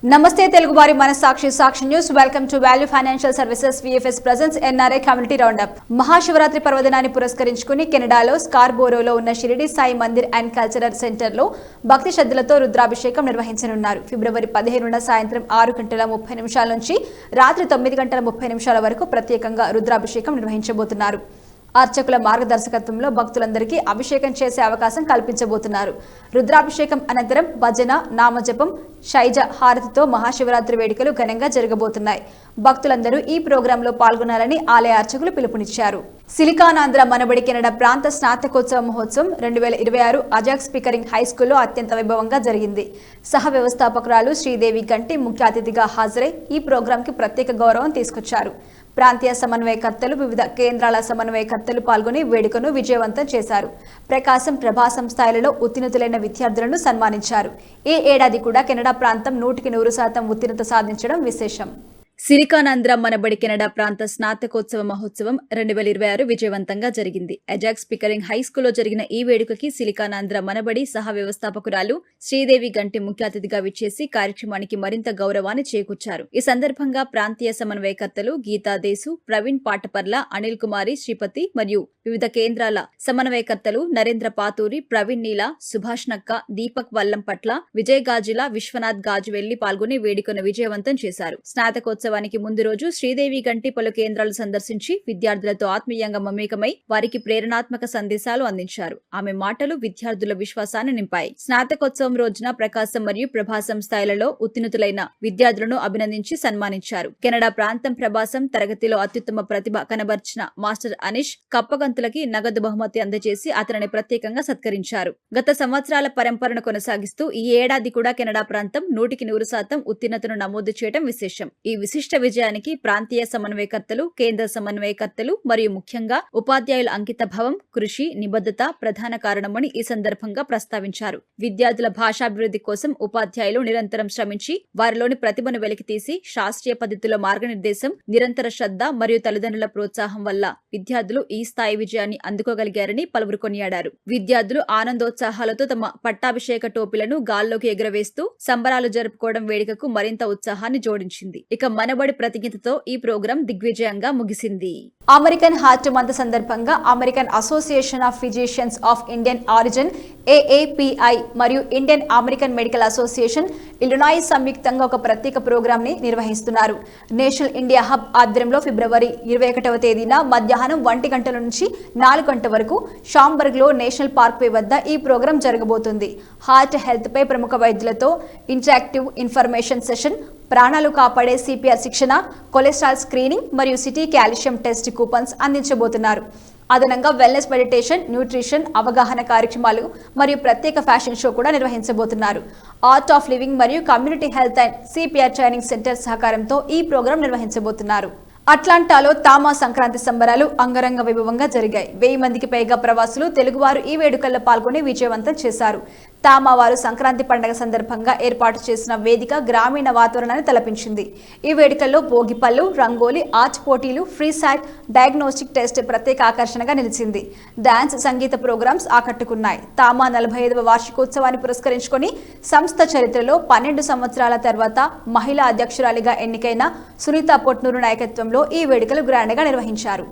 నమస్తే తెలుగు వారి మన Sakshi news welcome to value financial services VFS presence NRI community roundup. మహాశివరాత్రి పర్వదినాన్ని పురస్కరించుకుని కెనడాలో స్కార్బోరోలో ఉన్న Shirdi Sai Mandir and cultural centre లో భక్తి శ్రద్ధలతో రుద్రాభిషేకం నిర్వహించనున్నారు. ఫిబ్రవరి 15న సాయంత్రం 6:30 నుంచి రాత్రి 9:30 వరకు ప్రత్యేకంగా రుద్రాభిషేకం నిర్వహించబోతున్నారు. అర్చకుల మార్గదర్శకత్వంలో భక్తులందరికీ అభిషేకం చేసే అవకాశం కల్పించబోతున్నారు. రుద్రాభిషేకం అనంతరం భజన, నామజపం, శైజ హారతితో మహాశివరాత్రి వేడుకలు ఘనంగా జరగబోతున్నాయి. భక్తులందరూ ఈ ప్రోగ్రాంలో పాల్గొనాలని ఆలయ అర్చకులు పిలుపునిచ్చారు. సిలికానాంధ్ర మనబడి కెనడా ప్రాంత స్నాతకోత్సవ మహోత్సవం 2026 అజాక్ స్పీకరింగ్ హై స్కూల్లో అత్యంత వైభవంగా జరిగింది. సహ వ్యవస్థాపకురాలు శ్రీదేవి గంటి ముఖ్య అతిథిగా హాజరై ఈ ప్రోగ్రాంకి ప్రత్యేక గౌరవం తీసుకొచ్చారు. ప్రాంతీయ సమన్వయకర్తలు, వివిధ కేంద్రాల సమన్వయకర్తలు పాల్గొని వేడుకను విజయవంతం చేశారు. ప్రకాశం, ప్రభాసం స్థాయిలలో ఉత్తీర్ణులైన విద్యార్థులను సన్మానించారు. ఈ ఏడాది కూడా కెనడా ప్రాంతం 100% ఉత్తీర్ణత సాధించడం విశేషం. సిలికానాంధ్ర మనబడి కెనడా ప్రాంత స్నాతకోత్సవ మహోత్సవం 2026 విజయవంతంగా జరిగింది. అజాక్ స్పీకరింగ్ హై స్కూల్లో జరిగిన ఈ వేడుకకి సిలికానాంధ్ర మనబడి సహ వ్యవస్థాపకురాలు శ్రీదేవి గంటి ముఖ్య అతిథిగా విచ్చేసి కార్యక్రమానికి మరింత గౌరవాన్ని చేకూర్చారు. ఈ సందర్భంగా ప్రాంతీయ సమన్వయకర్తలు గీతాదేశు, ప్రవీణ్ పాటపర్ల, అనిల్ కుమారి, శ్రీపతి మరియు వివిధ కేంద్రాల సమన్వయకర్తలు నరేంద్ర పాతూరి, ప్రవీణ్ నీల, సుభాష్ నక్క, దీపక్ వల్లంపట్ల, విజయ్ గాజుల, విశ్వనాథ్ గాజు వెళ్లి పాల్గొని వేడుకను విజయవంతం చేశారు. స్నాతకోత్సవానికి ముందు రోజు శ్రీదేవి గంటి పలు కేంద్రాలు సందర్శించి విద్యార్థులతో ఆత్మీయంగా మమేకమై వారికి ప్రేరణాత్మక సందేశాలు అందించారు. ఆమె మాటలు విద్యార్థుల విశ్వాసాన్ని నింపాయి. స్నాతకోత్సవం రోజున ప్రకాశం మరియు ప్రభాసం స్థాయిలలో ఉత్తీర్ణులైన విద్యార్థులను అభినందించి సన్మానించారు. కెనడా ప్రాంతం ప్రభాసం తరగతిలో అత్యుత్తమ ప్రతిభ కనబర్చిన మాస్టర్ అనీష్ కప్పగంతులకి నగదు బహుమతి అందజేసి అతనిని ప్రత్యేకంగా సత్కరించారు. గత సంవత్సరాల పరంపరను కొనసాగిస్తూ ఈ ఏడాది కూడా కెనడా ప్రాంతం 100% ఉత్తీర్ణతను నమోదు చేయడం విశేషం. ఈ విశిష్ట విజయానికి ప్రాంతీయ సమన్వయకర్తలు, కేంద్ర సమన్వయకర్తలు మరియు ముఖ్యంగా ఉపాధ్యాయుల అంకిత భావం, కృషి, నిబద్ధత ప్రధాన కారణమని ఈ సందర్భంగా ప్రస్తావించారు. విద్యార్థుల భాషాభివృద్ధి కోసం ఉపాధ్యాయులు నిరంతరం శ్రమించి వారిలోని ప్రతిభను వెలికితీసి శాస్త్రీయ పద్ధతిలో మార్గనిర్దేశం, నిరంతర శ్రద్ధ మరియు తల్లిదండ్రుల ప్రోత్సాహం వల్ల విద్యార్థులు ఈ స్థాయి విజయాన్ని అందుకోగలిగారని పలువురు కొనియాడారు. విద్యార్థులు ఆనందోత్సాహాలతో తమ పట్టాభిషేక టోపీలను గాల్లోకి ఎగురవేస్తూ సంబరాలు జరుపుకోవడం వేడుకకు మరింత ఉత్సాహాన్ని జోడించింది. ఇక మనబడి ప్రతిజ్ఞతతో ఈ ప్రోగ్రాం దిగ్విజయంగా ముగిసింది. అమెరికన్ హార్ట్ మంత్ సందర్భంగా American association of physicians of Indian origin AAPI మరియు Indian American medical association Illinois సంయుక్తంగా ఒక ప్రత్యేక ప్రోగ్రాం ని నిర్వహిస్తున్నారు. నేషనల్ ఇండియా హబ్ ఆధ్వర్యంలో ఫిబ్రవరి 21వ తేదీన మధ్యాహ్నం 1 గంటల నుంచి 4 గంటల వరకు షాంబర్గ్ లో నేషనల్ పార్క్వే వద్ద ఈ ప్రోగ్రాం జరగబోతుంది. హార్ట్ హెల్త్ పై ప్రముఖ వైద్యులతో ఇంటరాక్టివ్ ఇన్ఫర్మేషన్ సెషన్, ప్రాణాలు కాపాడే సిపిఆర్ శిక్షణ, కొలెస్ట్రాల్ స్క్రీనింగ్ మరియు సిటీ కాల్షియం టెస్ట్ కూపన్స్ అందించబోతున్నారు. అదనంగా వెల్నెస్, మెడిటేషన్, న్యూట్రిషన్ అవగాహన కార్యక్రమాలు మరియు ప్రత్యేక ఫ్యాషన్ షో కూడా నిర్వహించబోతున్నారు. ఆర్ట్ ఆఫ్ లివింగ్ మరియు community health and CPR training centre సహకారంతో ఈ ప్రోగ్రాం నిర్వహించబోతున్నారు. అట్లాంటాలో తామా సంక్రాంతి సంబరాలు అంగరంగ వైభవంగా జరిగాయి. 1000 మందికి పైగా ప్రవాసులు తెలుగువారు ఈ వేడుకల్లో పాల్గొని విజయవంతం చేశారు. తామా వారు సంక్రాంతి పండుగ సందర్భంగా ఏర్పాటు చేసిన వేదిక గ్రామీణ వాతావరణాన్ని తలపించింది. ఈ వేడుకల్లో భోగిపళ్ళు, రంగోలీ, ఆర్ట్ పోటీలు, ఫ్రీ సైట్ డయాగ్నోస్టిక్ టెస్ట్ ప్రత్యేక ఆకర్షణగా నిలిచింది. డాన్స్, సంగీత ప్రోగ్రామ్స్ ఆకట్టుకున్నాయి. తామా 45వ వార్షికోత్సవాన్ని పురస్కరించుకొని సంస్థ చరిత్రలో 12 సంవత్సరాల తర్వాత మహిళా అధ్యక్షురాలిగా ఎన్నికైన సునీత పొట్నూరు నాయకత్వంలో ఈ వేడుకలు గ్రాండ్గా నిర్వహించారు.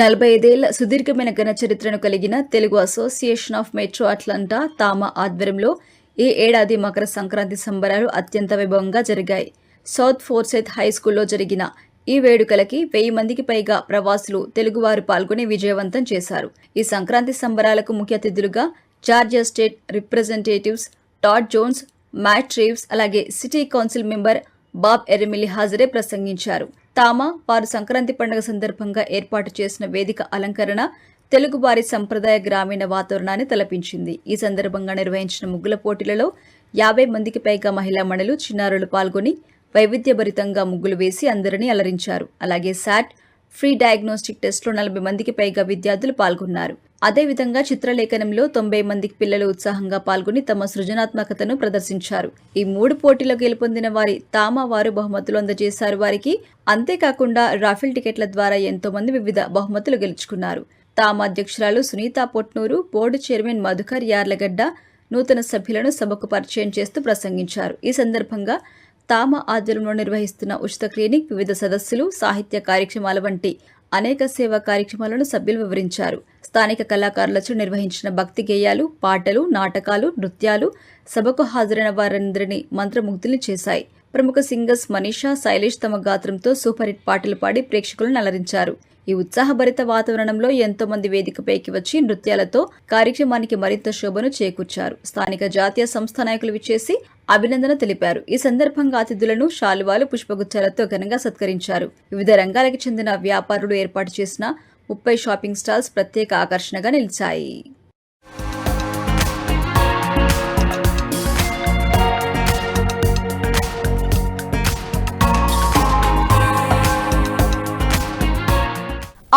నలభై 45 సుదీర్ఘమైన ఘన చరిత్రను కలిగిన Telugu association of metro Atlanta TAMA ఆధ్వర్యంలో ఈ ఏడాది మకర సంక్రాంతి సంబరాలు అత్యంత వైభవంగా జరిగాయి. సౌత్ ఫోర్సెత్ హై స్కూల్లో జరిగిన ఈ వేడుకలకి 1000 మందికి పైగా ప్రవాసులు తెలుగువారు పాల్గొని విజయవంతం చేశారు. ఈ సంక్రాంతి సంబరాలకు ముఖ్య అతిథులుగా Georgia state representatives టాడ్ Jones, mat Reeves, అలాగే సిటీ కౌన్సిల్ మెంబర్ బాబ్ ఎరెమిలి హాజరే ప్రసంగించారు. తామా వారు సంక్రాంతి పండుగ సందర్భంగా ఏర్పాటు చేసిన వేదిక అలంకరణ తెలుగువారి సంప్రదాయ గ్రామీణ వాతావరణాన్ని తలపించింది. ఈ సందర్భంగా నిర్వహించిన ముగ్గుల పోటీలలో 50 మందికి పైగా మహిళా మణులు, చిన్నారులు పాల్గొని వైవిధ్యభరితంగా ముగ్గులు వేసి అందరినీ అలరించారు. అలాగే సాట్, ఫ్రీ డయాగ్నోస్టిక్ టెస్ట్లో 40 మందికి పైగా విద్యార్థులు పాల్గొన్నారు. అదేవిధంగా చిత్రలేఖనంలో 90 మందికి పిల్లలు ఉత్సాహంగా పాల్గొని తమ సృజనాత్మకతను ప్రదర్శించారు. ఈ 3 పోటీలో గెలుపొందిన వారి వారు బహుమతులు అందజేశారు వారికి. అంతేకాకుండా రాఫెల్ టికెట్ల ద్వారా ఎంతో మంది వివిధ బహుమతులు గెలుచుకున్నారు. అధ్యక్షురాలు సునీత పొట్నూరు, బోర్డు చైర్మన్ మధుకర్ యార్లగడ్డ నూతన సభ్యులను సభకు పరిచయం చేస్తూ ప్రసంగించారు. ఈ సందర్భంగా ఆధ్వర్యంలో నిర్వహిస్తున్న ఉచిత క్లినిక్, వివిధ సదస్సులు, సాహిత్య కార్యక్రమాల వంటి అనేక సేవా కార్యక్రమాలను సభ్యులు వివరించారు. స్థానిక కళాకారులచే నిర్వహించిన భక్తి గేయాలు, పాటలు, నాటకాలు, నృత్యాలు సభకు హాజరైన వారందరినీ మంత్రముగ్ధుల్ని చేశాయి. ప్రముఖ సింగర్స్ మనీషా, శైలేష్ తమ గాత్రంతో సూపర్ హిట్ పాటలు పాడి ప్రేక్షకులను అలరించారు. ఈ ఉత్సాహభరిత వాతావరణంలో ఎంతో మంది వేదికపైకి వచ్చి నృత్యాలతో కార్యక్రమానికి మరింత శోభను చేకూర్చారు. స్థానిక జాతీయ సంస్థ నాయకులు విచ్చేసి అభినందన తెలిపారు. ఈ సందర్భంగా అతిథులను శాలువాలు, పుష్పగుచ్చాలతో ఘనంగా సత్కరించారు. వివిధ రంగాలకు చెందిన వ్యాపారులు ఏర్పాటు చేసిన 30 షాపింగ్ స్టాల్స్ ప్రత్యేక ఆకర్షణగా నిలిచాయి.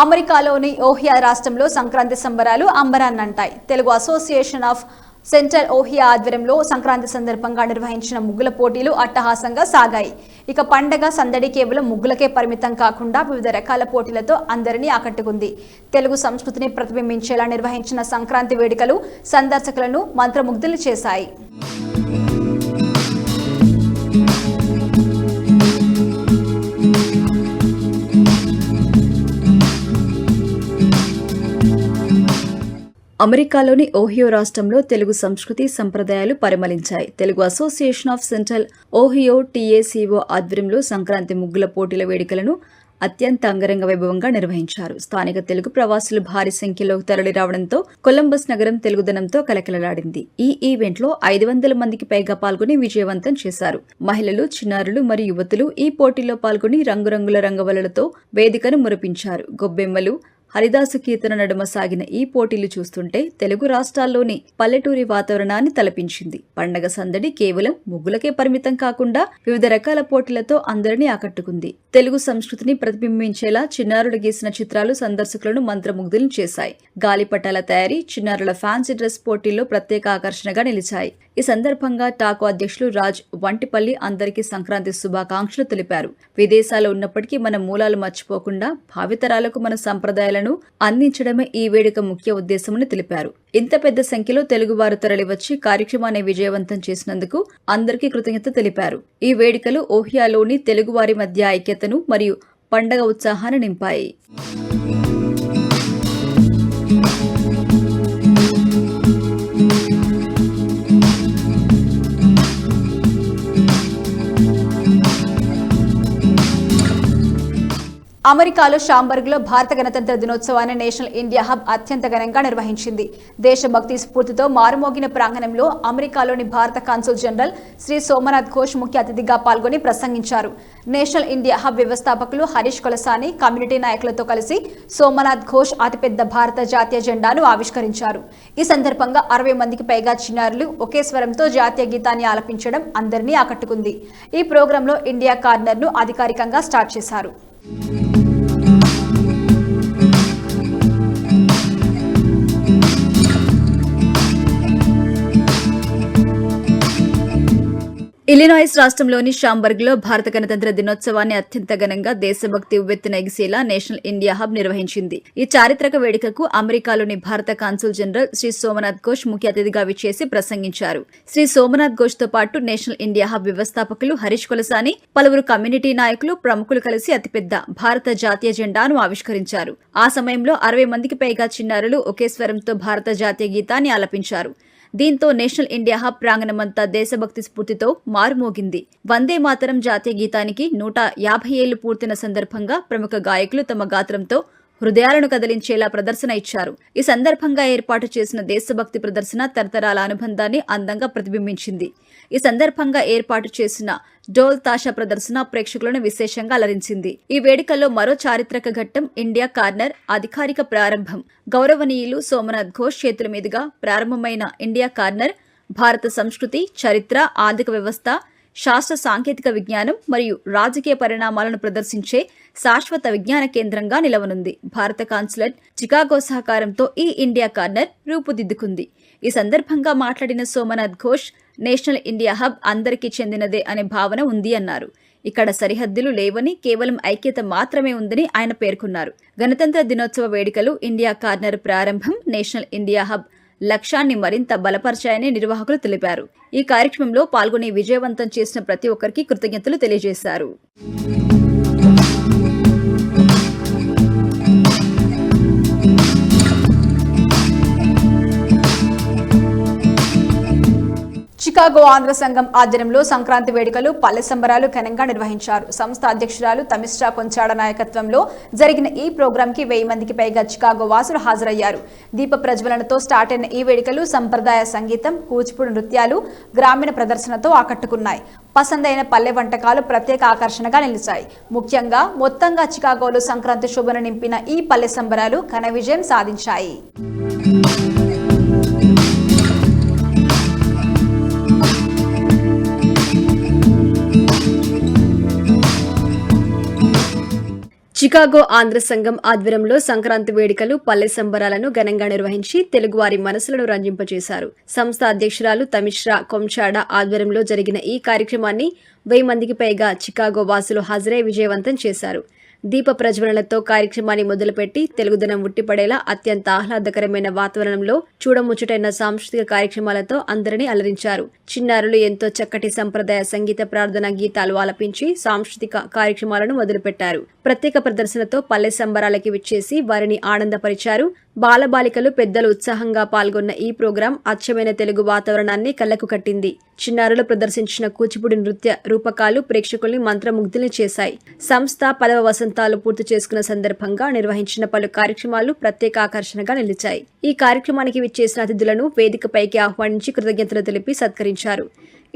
అమెరికాలోని ఓహియో రాష్ట్రంలో సంక్రాంతి సంబరాలు అంబరాన్నంటాయి. Telugu association of central Ohio ఆధ్వర్యంలో సంక్రాంతి సందర్భంగా నిర్వహించిన ముగ్గుల పోటీలు అట్టహాసంగా సాగాయి. ఇక పండగ సందడి కేవలం ముగ్గులకే పరిమితం కాకుండా వివిధ రకాల పోటీలతో అందరినీ ఆకట్టుకుంది. తెలుగు సంస్కృతిని ప్రతిబింబించేలా నిర్వహించిన సంక్రాంతి వేడుకలు సందర్శకులను మంత్రముగ్ధులు చేశాయి. అమెరికాలోని ఓహియో రాష్ట్రంలో తెలుగు సంస్కృతి సంప్రదాయాలు పరిమళించాయి. Telugu association of central Ohio TACO ఆధ్వర్యంలో సంక్రాంతి ముగ్గుల పోటీల వేడుకలను అత్యంత అంగరంగ వైభవంగా నిర్వహించారు. స్థానిక తెలుగు ప్రవాసులు భారీ సంఖ్యలో తరలిరావడంతో కొలంబస్ నగరం తెలుగుదనంతో కలకలలాడింది. ఈ ఈవెంట్లో 500 మందికి పైగా పాల్గొని విజయవంతం చేశారు. మహిళలు, చిన్నారులు మరియు యువతులు ఈ పోటీలో పాల్గొని రంగురంగుల రంగవల్లులతో వేదికను మురిపించారు. గొబ్బెమ్మలు, హరిదాసు కీర్తన నడుమ సాగిన ఈ పోటీలు చూస్తుంటే తెలుగు రాష్ట్రాల్లోని పల్లెటూరి వాతావరణాన్ని తలపించింది. పండగ సందడి కేవలం ముగ్గులకే పరిమితం కాకుండా వివిధ రకాల పోటీలతో అందరినీ ఆకట్టుకుంది. తెలుగు సంస్కృతిని ప్రతిబింబించేలా చిన్నారులు గీసిన చిత్రాలు సందర్శకులను మంత్రముగ్ధులను చేశాయి. గాలిపటాల తయారీ, చిన్నారుల ఫ్యాన్సీ డ్రెస్ పోటీల్లో ప్రత్యేక ఆకర్షణగా నిలిచాయి. ఈ సందర్భంగా టాకో అధ్యక్షులు రాజ్ వంటిపల్లి అందరికీ సంక్రాంతి శుభాకాంక్షలు తెలిపారు. విదేశాల్లో ఉన్నప్పటికీ మన మూలాలు మర్చిపోకుండా భావితరాలకు మన సంప్రదాయాలను అందించడమే ఈ వేడుక ముఖ్య ఉద్దేశమని తెలిపారు. ఇంత పెద్ద సంఖ్యలో తెలుగువారు తరలివచ్చి కార్యక్రమాన్ని విజయవంతం చేసినందుకు అందరికీ కృతజ్ఞత తెలిపారు. ఈ వేడుకలు ఓహియోలోని తెలుగువారి మధ్య ఐక్యతను మరియు పండగ ఉత్సాహాన్ని నింపాయి. అమెరికాలో షాంబర్గ్లో భారత గణతంత్ర దినోత్సవాన్ని నేషనల్ ఇండియా హబ్ అత్యంత ఘనంగా నిర్వహించింది. దేశభక్తి స్ఫూర్తితో మారుమోగిన ప్రాంగణంలో అమెరికాలోని భారత కాన్సుల్ జనరల్ శ్రీ సోమనాథ్ ఘోష్ ముఖ్య అతిథిగా పాల్గొని ప్రసంగించారు. నేషనల్ ఇండియా హబ్ వ్యవస్థాపకులు హరీష్ కొలసాని కమ్యూనిటీ నాయకులతో కలిసి సోమనాథ్ ఘోష్ అతిపెద్ద భారత జాతీయ జెండాను ఆవిష్కరించారు. ఈ సందర్భంగా 60 మందికి పైగా చిన్నారులు ఒకే స్వరంతో జాతీయ గీతాన్ని ఆలపించడం అందరినీ ఆకట్టుకుంది. ఈ ప్రోగ్రాంలో ఇండియా కార్నర్ను అధికారికంగా స్టార్ట్ చేశారు. ఇలినాయిస్ రాష్ట్రంలోని షాంబర్గ్లో భారత గణతంత్ర దినోత్సవాన్ని అత్యంత ఘనంగా దేశభక్తి ఉవ్వెత్తున ఎగిసేలా నేషనల్ ఇండియా హబ్ నిర్వహించింది. ఈ చారిత్రక వేడుకకు అమెరికాలోని భారత కాన్సుల్ జనరల్ శ్రీ సోమనాథ్ ఘోష్ ముఖ్య అతిథిగా విచ్చేసి ప్రసంగించారు. శ్రీ సోమనాథ్ ఘోష్ తో పాటు నేషనల్ ఇండియా హబ్ వ్యవస్థాపకులు హరీష్ కొలసాని, పలువురు కమ్యూనిటీ నాయకులు, ప్రముఖులు కలిసి అతిపెద్ద భారత జాతీయ జెండాను ఆవిష్కరించారు. ఆ సమయంలో 60 మందికి పైగా చిన్నారులు ఒకే స్వరంతో భారత జాతీయ గీతాన్ని ఆలపించారు. దీంతో నేషనల్ ఇండియా హబ్ ప్రాంగణమంతా దేశభక్తి స్ఫూర్తితో మారుమోగింది. వందే మాతరం జాతీయ గీతానికి 150 ఏళ్లు పూర్తయిన సందర్భంగా ప్రముఖ గాయకులు తమ గాత్రంతో హృదయాలను కదిలించేలా ప్రదర్శన ఇచ్చారు. ఈ సందర్భంగా ఏర్పాటు చేసిన దేశభక్తి ప్రదర్శన తరతరాల అనుబంధాన్ని అందంగా ప్రతిబింబించింది. ఈ సందర్భంగా ఏర్పాటు చేసిన డోల్ తాషా ప్రదర్శన ప్రేక్షకులను విశేషంగా అలరించింది. ఈ వేడుకల్లో మరో చారిత్రక ఘట్టం ఇండియా కార్నర్ అధికారిక ప్రారంభం. గౌరవనీయులు సోమనాథ్ ఘోష్ చేతుల మీదుగా ప్రారంభమైన ఇండియా కార్నర్ భారత సంస్కృతి, చరిత్ర, ఆర్థిక వ్యవస్థ, శాస్త్ర సాంకేతిక విజ్ఞానం మరియు రాజకీయ పరిణామాలను ప్రదర్శించే శాశ్వత విజ్ఞాన కేంద్రంగా నిలవనుంది. భారత కాన్సులేట్ చికాగో సహకారంతో ఈ ఇండియా కార్నర్ రూపుదిద్దుకుంది. ఈ సందర్భంగా మాట్లాడిన Somnath Ghosh, national India hub అందరికీ చెందినదే అనే భావన ఉంది అన్నారు. ఇక్కడ సరిహద్దులు లేవని, కేవలం ఐక్యత మాత్రమే ఉందని ఆయన పేర్కొన్నారు. గణతంత్ర దినోత్సవ వేడుకలు, ఇండియా కార్నర్ ప్రారంభం, నేషనల్ ఇండియా హబ్ లక్ష్యాన్ని మరింత బలపరిచాయని నిర్వాహకులు తెలిపారు. ఈ కార్యక్రమంలో పాల్గొని విజయవంతం చేసిన ప్రతి ఒక్కరికి కృతజ్ఞతలు తెలియజేశారు. చికాగో ఆంధ్ర సంఘం ఆధ్వర్యంలో సంక్రాంతి వేడుకలు, పల్లె సంబరాలు ఘనంగా నిర్వహించారు. సంస్థ అధ్యక్షురాలు తమిశ్రా కొంచాడ నాయకత్వంలో జరిగిన ఈ ప్రోగ్రాంకి 1000 మందికి పైగా చికాగో వాసులు హాజరయ్యారు. దీప ప్రజ్వలనతో స్టార్ట్ అయిన ఈ వేడుకలు సంప్రదాయ సంగీతం, కూచిపూడి నృత్యాలు, గ్రామీణ ప్రదర్శనతో ఆకట్టుకున్నాయి. పసందైన పల్లె వంటకాలు ప్రత్యేక ఆకర్షణగా నిలిచాయి. ముఖ్యంగా మొత్తంగా చికాగోలో సంక్రాంతి శోభను నింపిన ఈ పల్లె సంబరాలు ఘన విజయం సాధించాయి. చికాగో ఆంధ్ర సంఘం ఆధ్వర్యంలో సంక్రాంతి వేడుకలు, పల్లె సంబరాలను ఘనంగా నిర్వహించి తెలుగువారి మనసులను రంజింపజేశారు. సంస్థ అధ్యక్షురాలు తమిశ్రా కొంచాడ ఆధ్వర్యంలో జరిగిన ఈ కార్యక్రమాన్ని 1000 మందికి పైగా చికాగో వాసులు హాజరై విజయవంతం చేశారు. దీప ప్రజ్వలనతో కార్యక్రమాన్ని మొదలుపెట్టి తెలుగుదనం ఉట్టిపడేలా అత్యంత ఆహ్లాదకరమైన వాతావరణంలో చూడముచ్చటైన సాంస్కృతిక కార్యక్రమాలతో అందరినీ అలరించారు. చిన్నారులు ఎంతో చక్కటి సంప్రదాయ సంగీత ప్రార్థన గీతాలు ఆలపించి సాంస్కృతిక కార్యక్రమాలను మొదలుపెట్టారు. ప్రత్యేక ప్రదర్శనతో పల్లె సంబరాలకి విచ్చేసి వారిని ఆనందపరిచారు. బాలబాలికలు, పెద్దలు ఉత్సాహంగా పాల్గొన్న ఈ ప్రోగ్రాం అచ్చమైన తెలుగు వాతావరణాన్ని కళ్లకు కట్టింది. చిన్నారులు ప్రదర్శించిన కూచిపూడి నృత్య రూపకాలు ప్రేక్షకుల్ని మంత్రముగ్ధుల్ని చేశాయి. సంస్థ 10వ వసంతాలు పూర్తి చేసుకున్న సందర్భంగా నిర్వహించిన పలు కార్యక్రమాలు ప్రత్యేక ఆకర్షణగా నిలిచాయి. ఈ కార్యక్రమానికి విచ్చేసిన అతిథులను వేదికపైకి ఆహ్వానించి కృతజ్ఞతలు తెలిపి సత్కరించారు.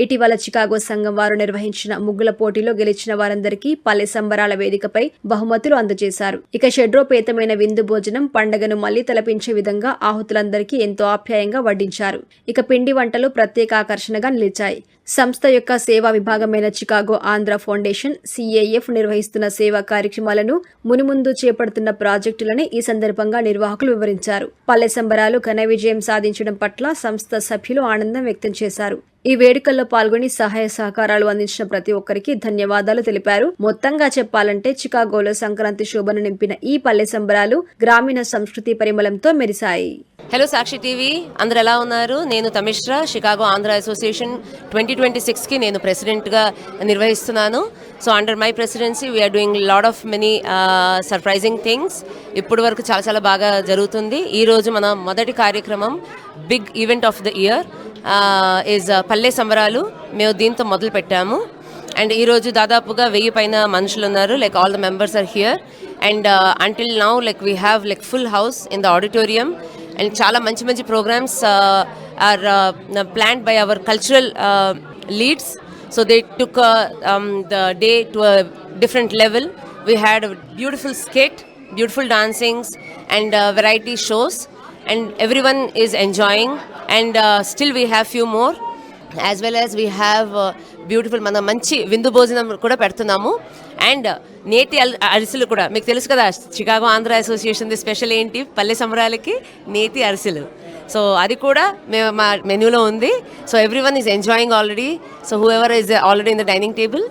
ఇటీవల చికాగో సంఘం వారు నిర్వహించిన ముగ్గుల పోటీలో గెలిచిన వారందరికీ పల్లె సంబరాల వేదికపై బహుమతులు అందజేశారు. ఇక షడ్రోపేతమైన విందు భోజనం పండగను మళ్లీ తలపించే విధంగా ఆహుతులందరికీ ఎంతో ఆప్యాయంగా వడ్డించారు. ఇక పిండి వంటలు ప్రత్యేక ఆకర్షణగా నిలిచాయి. సంస్థ యొక్క సేవా విభాగమైన చికాగో ఆంధ్ర ఫౌండేషన్ CAF నిర్వహిస్తున్న సేవా కార్యక్రమాలను మునుముందు చేపడుతున్న ప్రాజెక్టులని ఈ సందర్భంగా నిర్వాహకులు వివరించారు. పల్లె సంబరాలు ఘన విజయం సాధించడం పట్ల సంస్థ సభ్యులు ఆనందం వ్యక్తం చేశారు. ఈ వేడుకల్లో పాల్గొని సహాయ సహకారాలు అందించిన ప్రతి ఒక్కరికి ధన్యవాదాలు తెలిపారు. మొత్తంగా చెప్పాలంటే చికాగోలో సంక్రాంతి శోభను నింపిన ఈ పల్లె సంబరాలు గ్రామీణ సంస్కృతి పరిమళంతో మెరిశాయి. హలో సాక్షి టీవీ, అందరు ఎలా ఉన్నారు? నేను తమిశ్రా, షికాగో ఆంధ్ర అసోసియేషన్ 2026కి నేను ప్రెసిడెంట్గా నిర్వహిస్తున్నాను. So under my presidency we are doing lot of many surprising things. ఇప్పటి వరకు చాలా చాలా బాగా జరుగుతుంది. ఈరోజు మన మొదటి కార్యక్రమం big event of the year is పల్లె సంబరాలు. మేము దీంతో మొదలు పెట్టాము. అండ్ ఈరోజు దాదాపుగా 1000 పైన మనుషులు ఉన్నారు. Like all the members are here. And until now like we have like full house in the auditorium. And చాలా మంచి మంచి programmes are planned by our cultural leads. So they took the day to a different level. We had a beautiful skit, beautiful dancings and variety shows, and everyone is enjoying. And still we have few more, as well as we have beautiful మన మంచి విందు భోజనం కూడా పెడుతున్నాము. And నేతి అరిసెలు కూడా మీకు తెలుసు కదా, చికాగో ఆంధ్ర అసోసియేషన్ స్పెషల్ ఏంటి పల్లె సంబరాలకి? నేతి అరిసెలు. సో అది కూడా మా మెనూలో ఉంది. So everyone is enjoying already. So whoever is already in the dining table.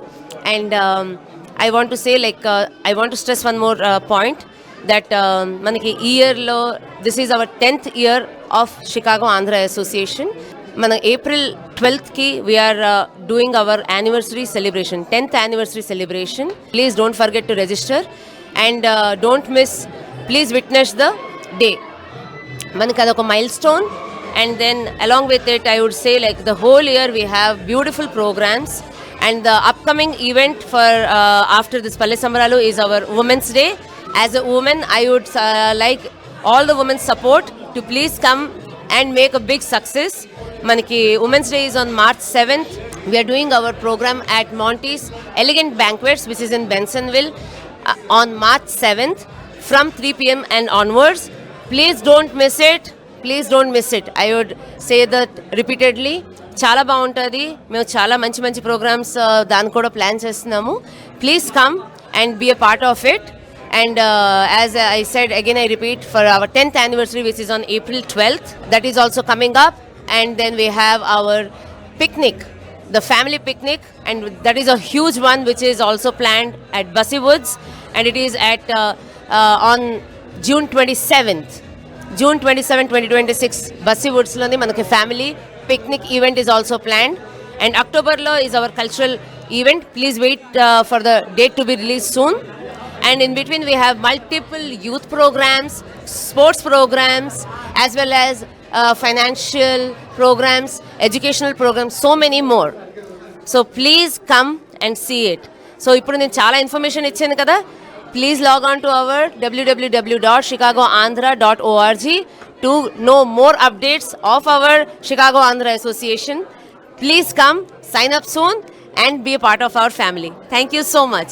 And I want to say like I want to stress one more point that మనకి ఈ ఇయర్లో this is our 10th year of Chicago Andhra association. మన April 12th we are doing our anniversary celebration, 10th anniversary celebration. Please don't forget to register and don't miss. Please witness the day. మనకి అదొక mile stone. And then along with it I would say like the whole year we have beautiful programs. And the upcoming event for after this Palle Sambaralu is our Women's Day. As a woman I would like all the women's support to please come and make a big success. Manaki Women's Day is on March 7th. We are doing our program at Monty's Elegant Banquets, which is in Bensonville, on March 7th from 3 p.m. and onwards. Please don't miss it. Please don't miss it. I would say that repeatedly. చాలా బాగుంటుంది. మేము చాలా మంచి మంచి programmes దాన్ని కూడా plan చేస్తున్నాము. Please come and be a part of it. And as I said, again I repeat, for our 10th anniversary, which is on April 12th, that is also coming up. And then we have our picnic, the family picnic, and that is a huge one which is also planned at Bussy Woods, and it is at on June 27th. June 27, 2026, Bussy Woods loni manaki family picnic event is also planned. And October lo is our cultural event. Please wait for the date to be released soon. And in between we have multiple youth programs, sports programs, as well as financial programs, educational programs, so many more. So please come and see it. So ippudu nenu chaala information ichchanu kada. Please log on to our www.chicagoandhra.org to know more updates of our Chicago Andhra Association. Please come, sign up soon and be a part of our family. Thank you so much.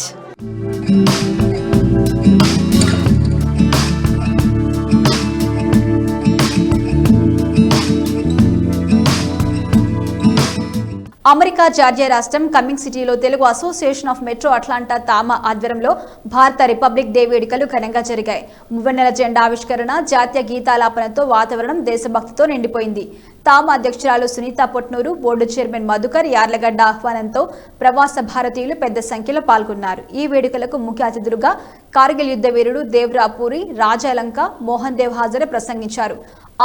America Georgia రాష్ట్రం Cumming సిటీలో Telugu association of metro Atlanta TAMA ఆధ్వర్యంలో భారత republic day వేడుకలు ఘనంగా జరిగాయి. మువ్వన్నెల జెండా ఆవిష్కరణ, జాతీయ గీతాలాపనతో వాతావరణం దేశభక్తితో నిండిపోయింది. తామా అధ్యక్షురాలు సునీత పొట్నూరు, బోర్డు చైర్మన్ మధుకర్ యార్లగడ్డ ఆహ్వానంతో ప్రవాస భారతీయులు పెద్ద సంఖ్యలో పాల్గొన్నారు. ఈ వేడుకలకు ముఖ్య అతిథులుగా కార్గిల్ యుద్ధ వీరుడు దేవ్రాపూరి, రాజాలంక, మోహన్ దేవ్ హాజరే ప్రసంగించారు.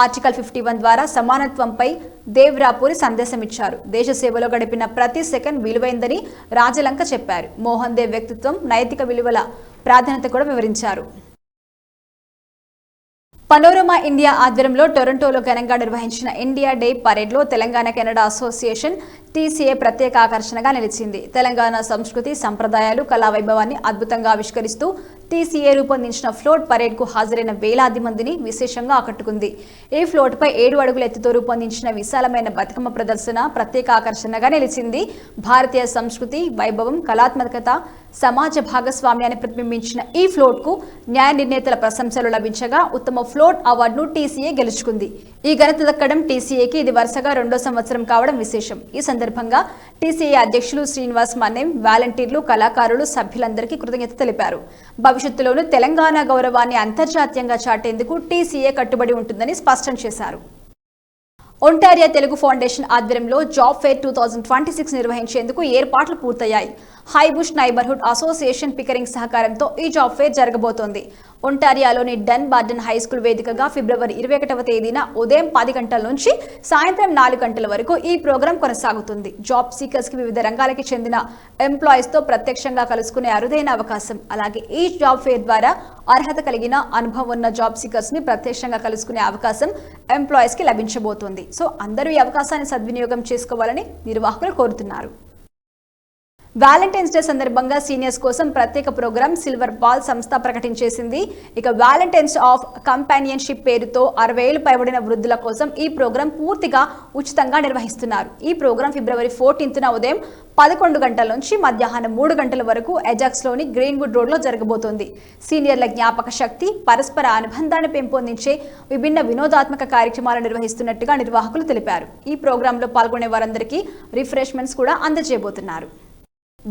ఆర్టికల్ 51 ద్వారా సమానత్వంపై దేవ్రాపూరి సందేశమిచ్చారు. దేశ సేవలో గడిపిన ప్రతి సెకండ్ విలువైందని రాజలంక చెప్పారు. మోహన్ దేవ్ వ్యక్తిత్వం, నైతిక విలువల ప్రాధాన్యత కూడా వివరించారు. పనోరమా ఇండియా ఆధ్వర్యంలో టొరంటోలో ఘనంగా నిర్వహించిన ఇండియా డే పరేడ్లో తెలంగాణ కెనడా అసోసియేషన్ టీసీఏ ప్రత్యేక ఆకర్షణగా నిలిచింది. తెలంగాణ సంస్కృతి, సంప్రదాయాలు, కళా వైభవాన్ని అద్భుతంగా ఆవిష్కరిస్తూ టీసీఏ రూపొందించిన ఫ్లోట్ పరేడ్కు హాజరైన వేలాది మందిని విశేషంగా ఆకట్టుకుంది. ఈ ఫ్లోట్పై 7 అడుగుల ఎత్తుతో రూపొందించిన విశాలమైన బతుకమ్మ ప్రదర్శన ప్రత్యేక ఆకర్షణగా నిలిచింది. భారతీయ సంస్కృతి, వైభవం, కళాత్మకత, సమాజ భాగస్వామ్యాన్ని ప్రతిబింబించిన ఈ ఫ్లోట్కు న్యాయ నిర్ణేతల ప్రశంసలు లభించగా ఉత్తమ ఫ్లోట్ అవార్డును టీసీఏ గెలుచుకుంది. ఈ ఘనత దక్కడం టీసీఏకి ఇది వరుసగా 2వ సంవత్సరం కావడం విశేషం. ఈ సందర్భంగా టీసీఏ అధ్యక్షులు శ్రీనివాస్ మన్నేం, వాలంటీర్లు, కళాకారులు, సభ్యులందరికీ కృతజ్ఞత తెలిపారు. భవిష్యత్తులోనూ తెలంగాణ గౌరవాన్ని అంతర్జాతీయంగా చాటేందుకు టీసీఏ కట్టుబడి ఉంటుందని స్పష్టం చేశారు. ఒంటారియా తెలుగు ఫౌండేషన్ ఆధ్వర్యంలో జాబ్ ఫేర్ 2026 నిర్వహించేందుకు ఏర్పాట్లు పూర్తయ్యాయి. హైబుష్ నైబర్హుడ్ అసోసియేషన్ పికరింగ్ సహకారంతో ఈ జాబ్ ఫేర్ జరగబోతోంది. ఒంటారియాలోని డన్ బార్డన్ హై స్కూల్ వేదికగా ఫిబ్రవరి 21వ తేదీన ఉదయం 10 గంటల నుంచి సాయంత్రం 4 గంటల వరకు ఈ ప్రోగ్రాం కొనసాగుతుంది. జాబ్ సీకర్స్ కి వివిధ రంగాలకి చెందిన ఎంప్లాయీస్ తో ప్రత్యక్షంగా కలుసుకునే అరుదైన అవకాశం. అలాగే ఈ జాబ్ ఫేర్ ద్వారా అర్హత కలిగిన, అనుభవం ఉన్న జాబ్ సీకర్స్ ని ప్రత్యక్షంగా కలుసుకునే అవకాశం ఎంప్లాయీస్ కి లభించబోతోంది. సో అందరూ ఈ అవకాశాన్ని సద్వినియోగం చేసుకోవాలని నిర్వాహకులు కోరుతున్నారు. వ్యాలంటైన్స్ డే సందర్భంగా సీనియర్స్ కోసం ప్రత్యేక ప్రోగ్రాం సిల్వర్ బాల్ సంస్థ ప్రకటించేసింది. ఇక వ్యాలంటైన్స్ ఆఫ్ కంపానియన్షిప్ పేరుతో 60 ఏళ్లు పైబడిన వృద్ధుల కోసం ఈ ప్రోగ్రాం పూర్తిగా ఉచితంగా నిర్వహిస్తున్నారు. ఈ ప్రోగ్రాం ఫిబ్రవరి 14న ఉదయం 11 గంటల నుంచి మధ్యాహ్నం 3 గంటల వరకు ఎజాక్స్లోని గ్రీన్వుడ్ రోడ్లో జరగబోతోంది. సీనియర్ల జ్ఞాపక శక్తి, పరస్పర అనుబంధాన్ని పెంపొందించే విభిన్న వినోదాత్మక కార్యక్రమాలు నిర్వహిస్తున్నట్టుగా నిర్వాహకులు తెలిపారు. ఈ ప్రోగ్రాంలో పాల్గొనే వారందరికీ రిఫ్రెష్మెంట్స్ కూడా అందజేయబోతున్నారు.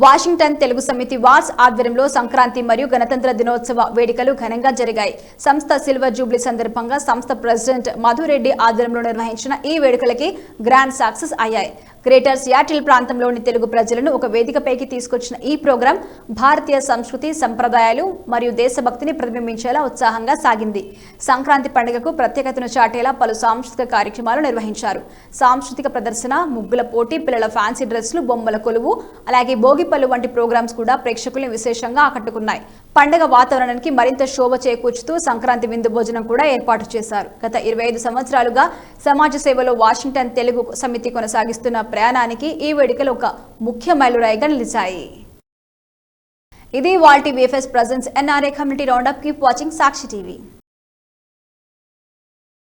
వాషింగ్టన్ తెలుగు సమితి వార్స్ ఆధ్వర్యంలో సంక్రాంతి మరియు గణతంత్ర దినోత్సవ వేడుకలు ఘనంగా జరిగాయి. సంస్థ సిల్వర్ జూబ్లీ సందర్భంగా సంస్థ ప్రెసిడెంట్ మధురెడ్డి ఆధ్వర్యంలో నిర్వహించిన ఈ వేడుకలకి గ్రాండ్ సక్సెస్ అయ్యాయి. గ్రేటర్ సియాటిల్ ప్రాంతంలోని తెలుగు ప్రజలను ఒక వేదికపైకి తీసుకొచ్చిన ఈ ప్రోగ్రాం భారతీయ సంస్కృతి, సంప్రదాయాలు మరియు దేశభక్తిని ప్రతిబింబించేలా ఉత్సాహంగా సాగింది. సంక్రాంతి పండుగకు ప్రత్యేకతను చాటేలా పలు సాంస్కృతిక కార్యక్రమాలు నిర్వహించారు. సాంస్కృతిక ప్రదర్శన, ముగ్గుల పోటీ, పిల్లల ఫ్యాన్సీ డ్రెస్సులు, బొమ్మల కొలువు, అలాగే భోగిపల్లు వంటి ప్రోగ్రామ్స్ కూడా ప్రేక్షకుల్ని విశేషంగా ఆకట్టుకున్నాయి. పండుగ వాతావరణానికి మరింత శోభ చేకూర్చుతూ సంక్రాంతి విందు భోజనం కూడా ఏర్పాటు చేశారు. గత 25 సంవత్సరాలుగా సమాజ సేవలో వాషింగ్టన్ తెలుగు సమితి కొనసాగిస్తున్న ప్రయాణానికి ఈ వేడుకలు ఒక ముఖ్య మైలురాయిగా నిలిచాయి. ఇది వాల్టీ VFS presence NRA community roundup. Keep watching Sakshi TV.